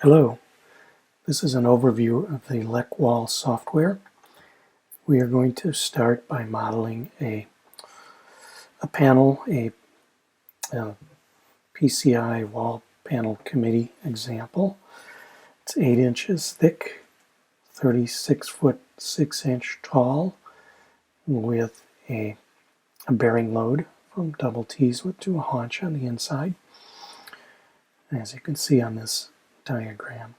Hello, this is an overview of the LECWall software. We are going to start by modeling a panel, a PCI wall panel committee example. It's 8 inches thick, 36 foot 6 inch tall, with a bearing load from double T's to a haunch on the inside, as you can see on this diagram.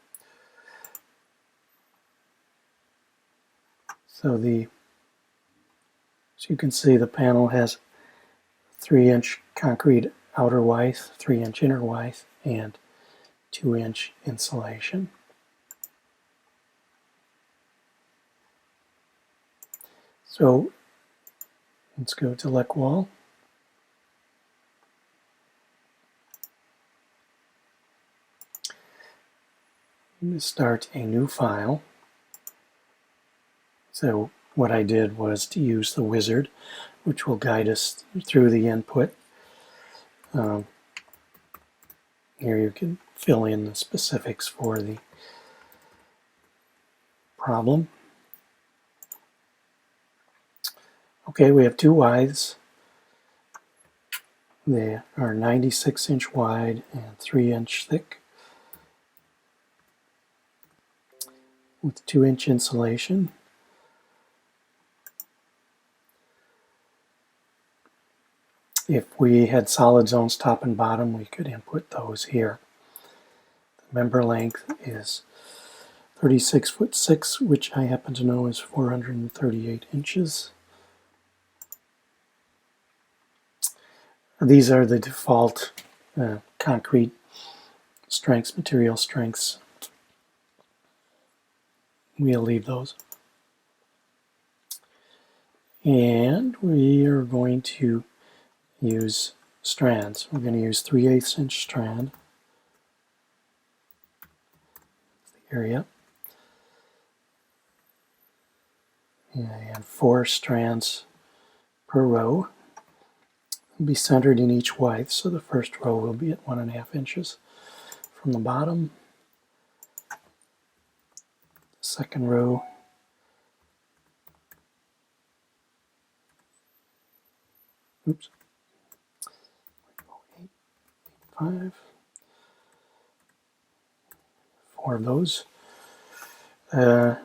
So as you can see, the panel has 3-inch concrete outer width, 3-inch inner width, and 2-inch insulation. So let's go to LECWall. I'm going to start a new file. So what I did was to use the wizard, which will guide us through the input. Here you can fill in the specifics for the problem. Okay, we have two widths. They are 96-inch wide and 3-inch thick, with 2-inch insulation. If we had solid zones top and bottom, we could input those here. The member length is 36 foot 6, which I happen to know is 438 inches. These are the default concrete strengths, material strengths. We'll leave those. And we are going to use strands. We're going to use 3/8 inch strand. The area. And 4 strands per row. Will be centered in each width, so the first row will be at 1.5 inches from the bottom. The second row oops, 8, 5, 4 of those. No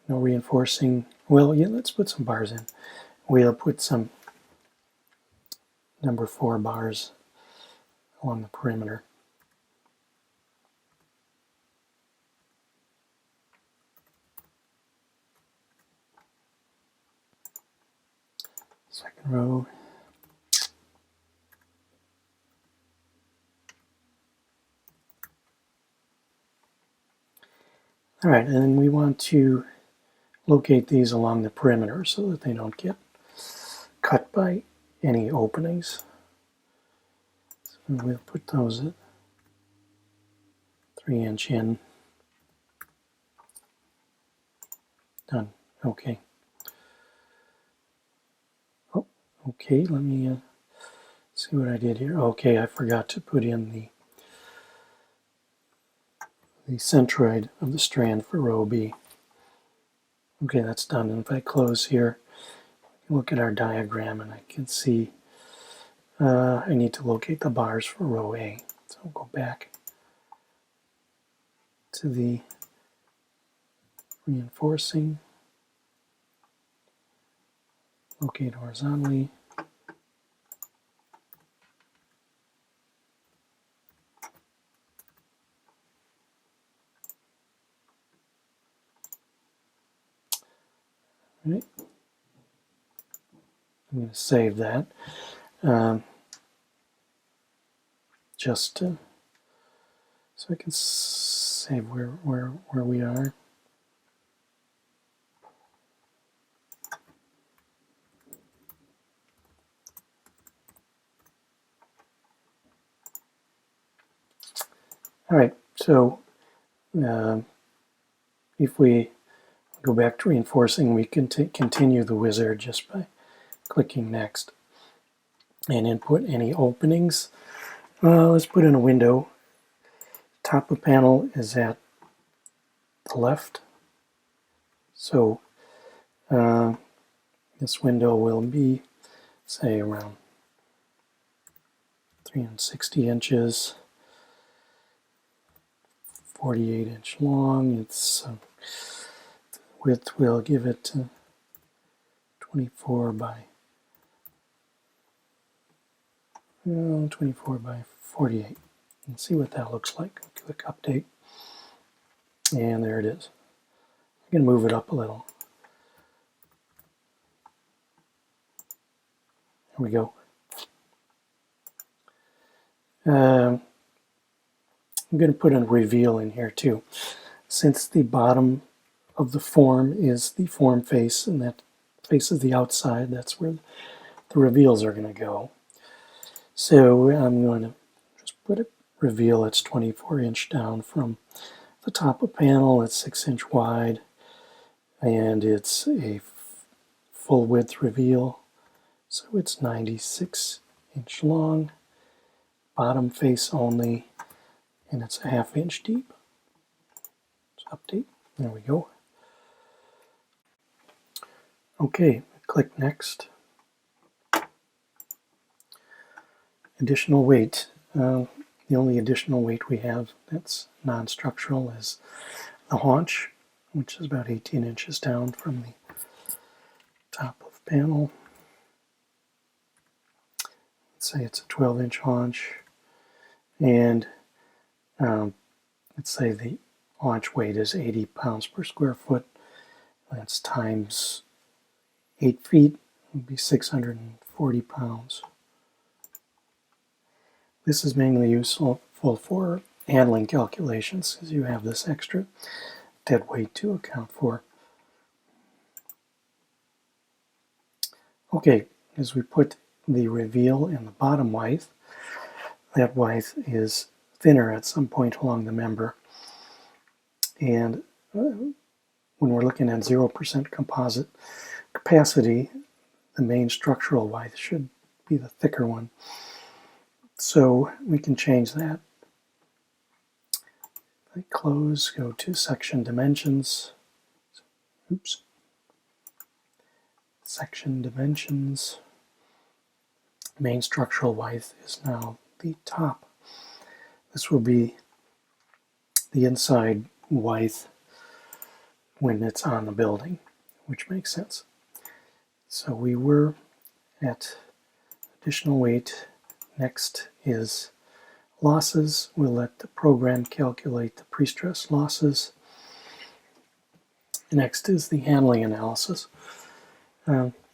reinforcing. Well, yeah, let's put some bars in. We'll put some number 4 bars along the perimeter. Second row. All right, and then we want to locate these along the perimeter so that they don't get cut by any openings. So we'll put those at 3-inch in. Done. Okay. Oh, okay, let me see what I did here. Okay, I forgot to put in the centroid of the strand for row B. Okay, that's done. And if I close here, look at our diagram, and I can see I need to locate the bars for row A. So I'll go back to the reinforcing, locate horizontally. Right. I'm going to save that just so I can save where we are. All right, so if we go back to reinforcing, we can continue the wizard just by clicking next and input any openings. Let's put in a window. Top of panel is at the left. So this window will be, say, around 360 inches, 48-inch long. Its width will give it 24 by 48. And see what that looks like. Click update, and there it is. I'm going to move it up a little. There we go. I'm going to put a reveal in here too. Since the bottom of the form is the form face, and that faces the outside, that's where the reveals are going to go. So I'm going to just put a reveal that's 24-inch down from the top of panel. It's 6-inch wide, and it's a full width reveal. So it's 96-inch long, bottom face only, and it's a 1/2 inch deep. Let's update. There we go. Okay, click next. Additional weight. The only additional weight we have that's non-structural is the haunch, which is about 18 inches down from the top of panel. Let's say it's a 12-inch haunch, and let's say the haunch weight is 80 pounds per square foot. That's times 8 feet, would be 640 pounds. This is mainly useful for handling calculations, because you have this extra dead weight to account for. Okay, as we put the reveal in the bottom withe, that withe is thinner at some point along the member. And when we're looking at 0% composite capacity, the main structural withe should be the thicker one. So we can change that. If I close, go to section dimensions. Oops. Section dimensions. Main structural withe is now the top. This will be the inside withe when it's on the building, which makes sense. So we were at additional weight. Next is losses. We'll let the program calculate the pre-stress losses. Next is the handling analysis.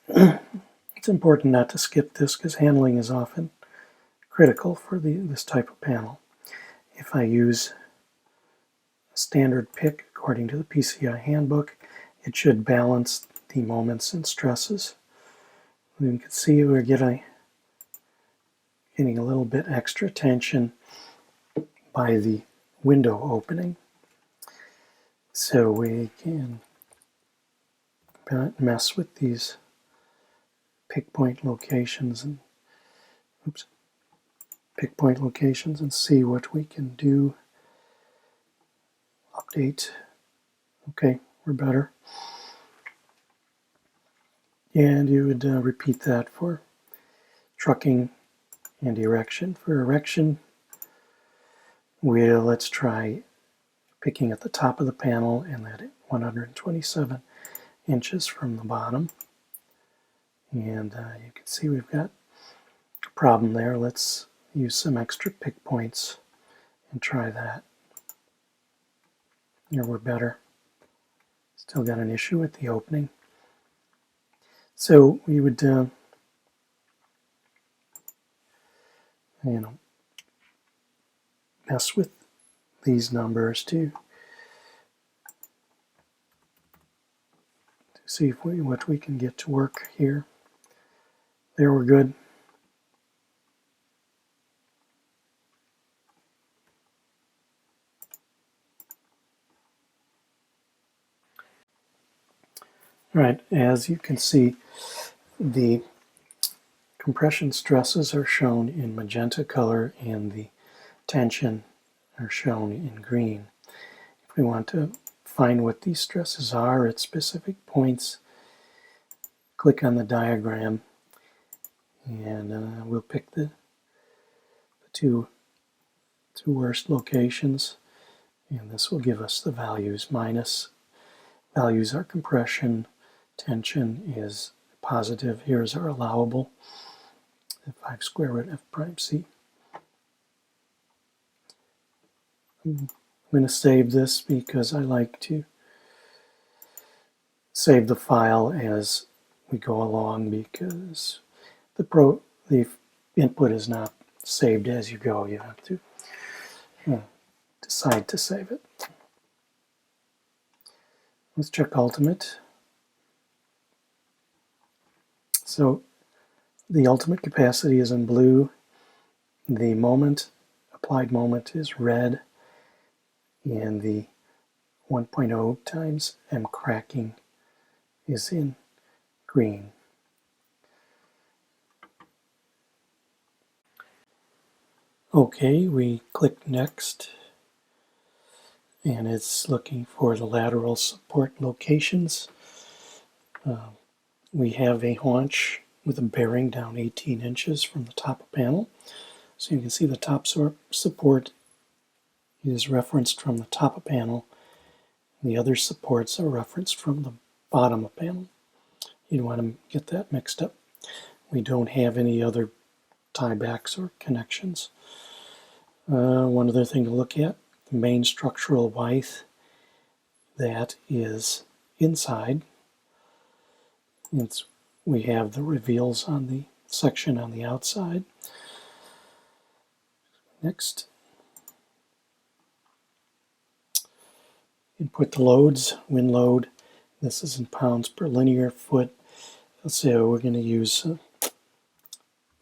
It's important not to skip this, because handling is often critical for this type of panel. If I use a standard pick according to the PCI handbook, it should balance the moments and stresses. You can see we're getting a little bit extra tension by the window opening. So we can mess with these pick point locations and see what we can do. Update. Okay, we're better. And you would repeat that for trucking and erection. For erection, let's try picking at the top of the panel and at 127 inches from the bottom. And you can see we've got a problem there. Let's use some extra pick points and try that. Here we're better. Still got an issue with the opening. So we would mess with these numbers to see what we can get to work here. There, we're good. All right, as you can see, the compression stresses are shown in magenta color and the tension are shown in green. If we want to find what these stresses are at specific points, click on the diagram, and we'll pick the two worst locations, and this will give us the values. Minus values are compression, tension is positive. Here's our allowable, 5 square root f prime c. I'm going to save this because I like to save the file as we go along, because the input is not saved as you go. You have to decide to save it. Let's check ultimate. So the ultimate capacity is in blue. The moment, applied moment, is red. And the 1.0 times M cracking is in green. Okay, we click next, and it's looking for the lateral support locations. We have a haunch with a bearing down 18 inches from the top of panel. So you can see the top support is referenced from the top of panel. The other supports are referenced from the bottom of panel. You don't want to get that mixed up. We don't have any other tiebacks or connections. One other thing to look at, the main structural height, that is inside. We have the reveals on the section on the outside. Next, input the loads, wind load. This is in pounds per linear foot. So we're going to use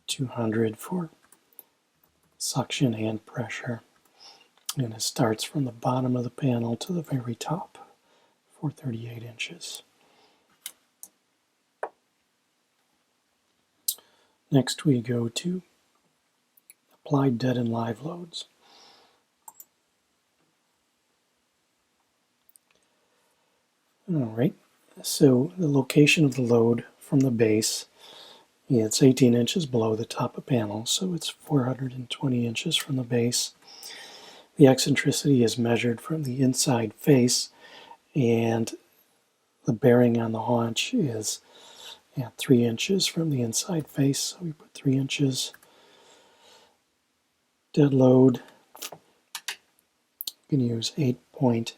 200 for suction and pressure. And it starts from the bottom of the panel to the very top, 438 inches. Next we go to applied dead and live loads. Alright, so the location of the load from the base, it's 18 inches below the top of panel, so it's 420 inches from the base. The eccentricity is measured from the inside face, and the bearing on the haunch is at 3 inches from the inside face, so we put 3 inches. Dead load, you can use 8.8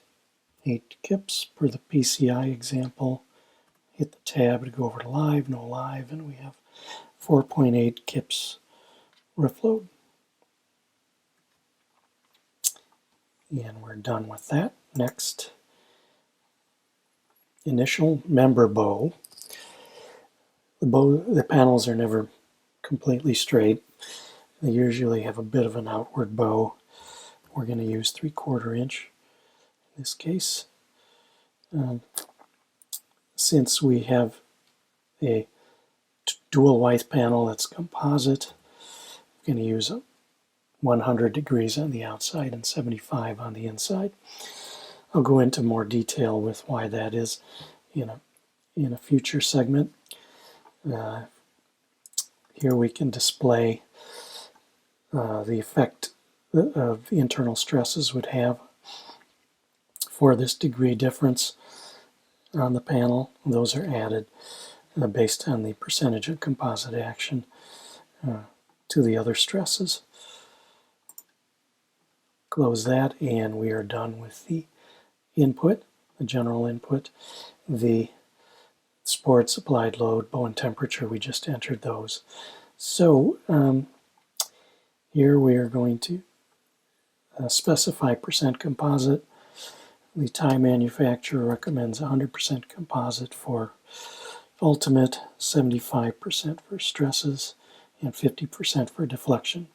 kips per the PCI example. Hit the tab to go over to live, no live, and we have 4.8 kips roof load. And we're done with that. Next, initial member bow. The panels are never completely straight. They usually have a bit of an outward bow. We're going to use 3/4 inch in this case. Since we have a dual width panel that's composite, we're going to use 100 degrees on the outside and 75 on the inside. I'll go into more detail with why that is in a future segment. Here we can display the effect of the internal stresses would have for this degree difference on the panel. Those are added based on the percentage of composite action to the other stresses. Close that, and we are done with the input, the general input. The sports, applied load, bow and temperature, we just entered those. So here we are going to specify percent composite. The tie manufacturer recommends 100% composite for ultimate, 75% for stresses, and 50% for deflection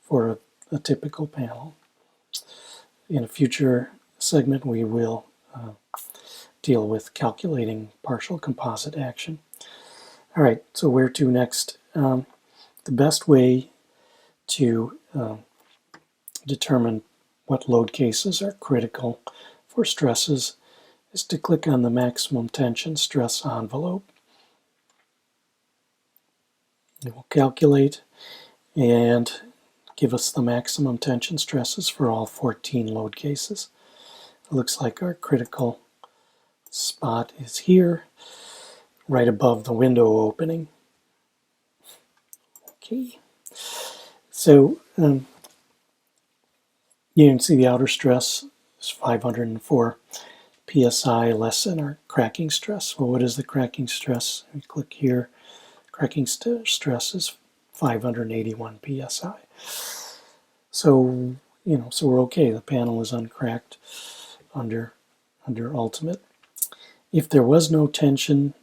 for a typical panel. In a future segment, we will deal with calculating partial composite action. All right, so where to next? The best way to determine what load cases are critical for stresses is to click on the maximum tension stress envelope. It will calculate and give us the maximum tension stresses for all 14 load cases. It looks like our critical spot is here, right above the window opening. Okay, so you can see the outer stress is 504 psi less than our cracking stress. Well, what is the cracking stress? We click here. Cracking stress is 581 psi. So, so we're okay. The panel is uncracked under ultimate. If there was no tension,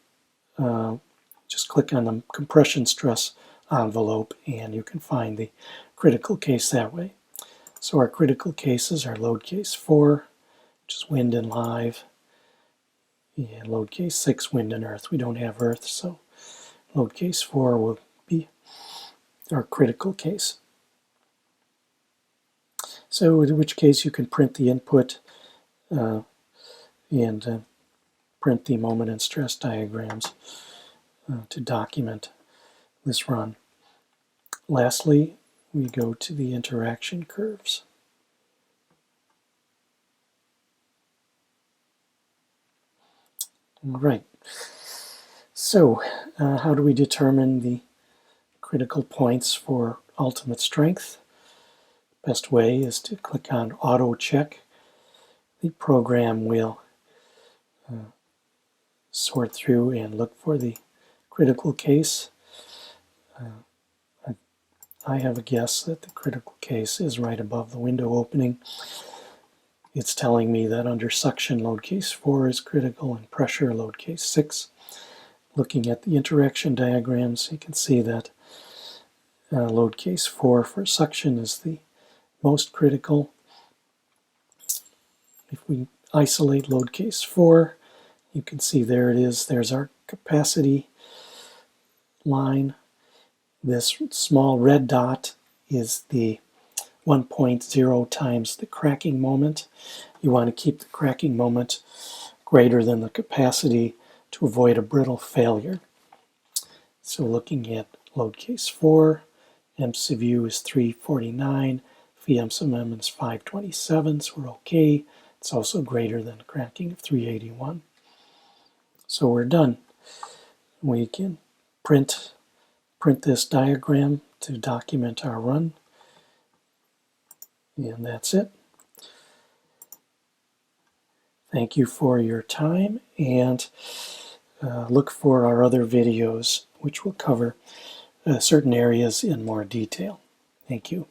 just click on the compression stress envelope and you can find the critical case that way. So our critical cases are load case 4, which is wind and live, and load case 6, wind and earth. We don't have earth, so load case 4 will be our critical case. So in which case you can print the input and print the moment and stress diagrams to document this run. Lastly, we go to the interaction curves. All right. So how do we determine the critical points for ultimate strength? Best way is to click on Auto Check. The program will sort through and look for the critical case. I have a guess that the critical case is right above the window opening. It's telling me that under suction, load case 4 is critical and pressure, load case 6. Looking at the interaction diagrams, you can see that load case 4 for suction is the most critical. If we isolate load case 4, you can see there it is. There's our capacity line. This small red dot is the 1.0 times the cracking moment. You want to keep the cracking moment greater than the capacity to avoid a brittle failure. So looking at load case 4, MCVU is 349, VMSMM is 527, so we're okay. It's also greater than the cracking of 381. So we're done. We can print this diagram to document our run. And that's it. Thank you for your time, and look for our other videos which will cover certain areas in more detail. Thank you.